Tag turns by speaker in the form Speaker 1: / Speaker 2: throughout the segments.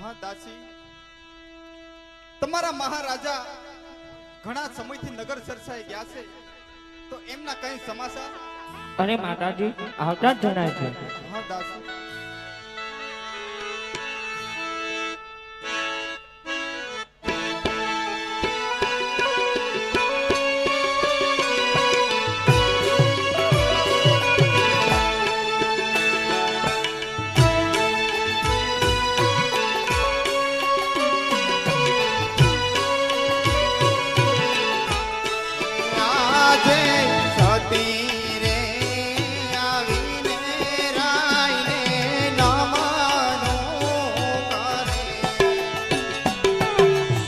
Speaker 1: હા દાસી, તમારા મહારાજા ઘણા સમયથી નગર સરસાઈ ગયા છે, તો એમના કઈ સમાચાર?
Speaker 2: અરે માતાજી આવતા જ જણાય છે.
Speaker 1: હા દાસી.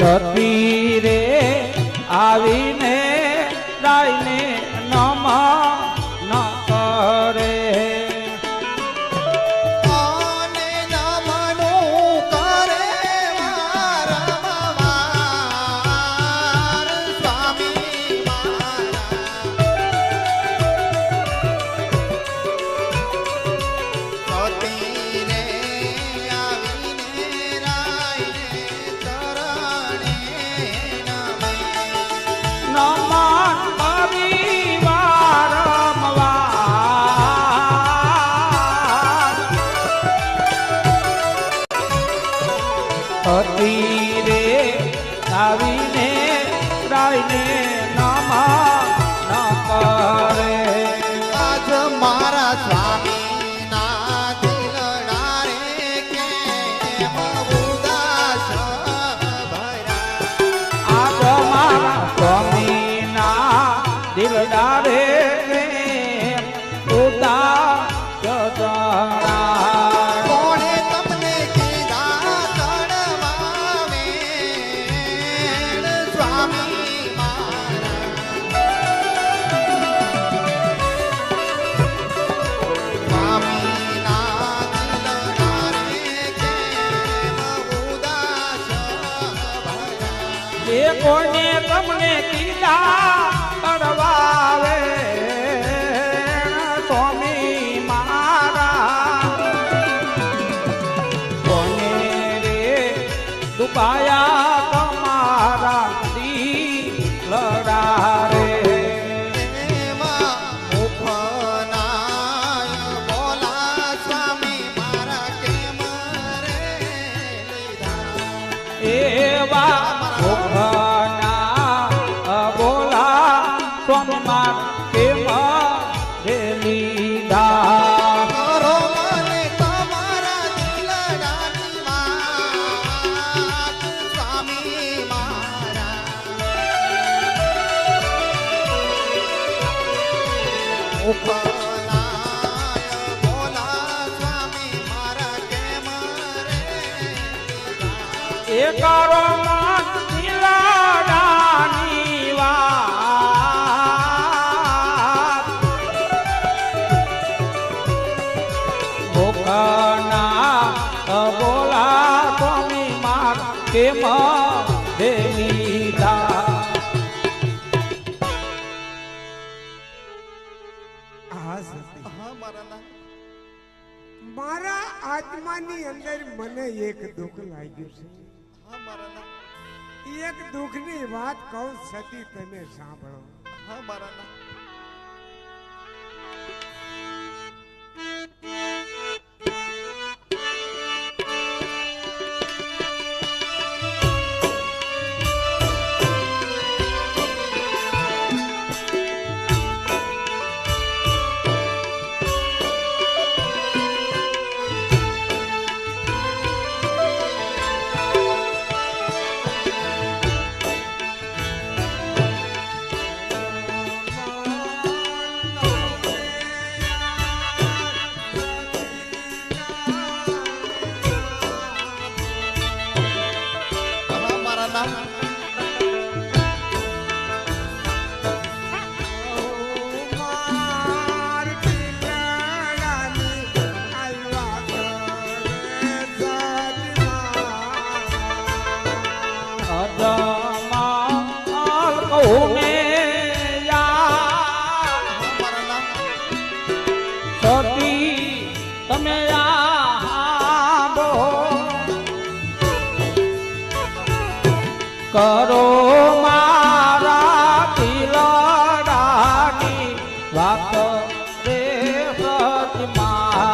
Speaker 2: સતી રે આવીને રાયને નમા ન કરે. સતી રે આવીને રાયને નમા ન કરે.
Speaker 1: આજ મારા સ્વામી ના દિલડા રે કેમ ઉદાસ ભર્યા.
Speaker 2: આજ મારા સ્વામી ના દિલડા રે ઉદાસ જરા. કોને તમને કીધા કરવાવે સ્વામી મારા. કોને રે દુપાયા તમારા દિલડા રે. એવા એકારો મન દિલડાની વાત ભોગના બોલા સ્વામી માર કેમ દેવીદા.
Speaker 3: મારા આત્માની અંદર મને એક દુઃખ લાગ્યું છે. એક દુઃખની વાત કહું સતી, તમે સાંભળો.
Speaker 1: હા મારા
Speaker 2: સતી તમે આવો કરો મારા દિલડાની વાત રે સત મારા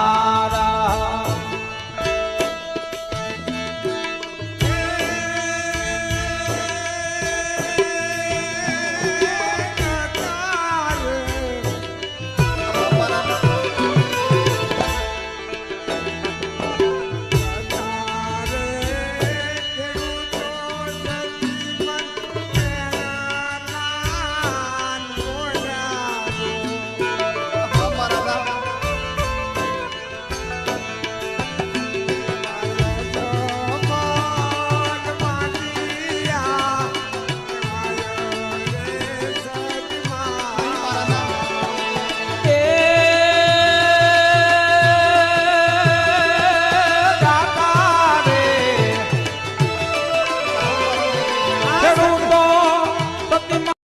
Speaker 2: ખેડૂતો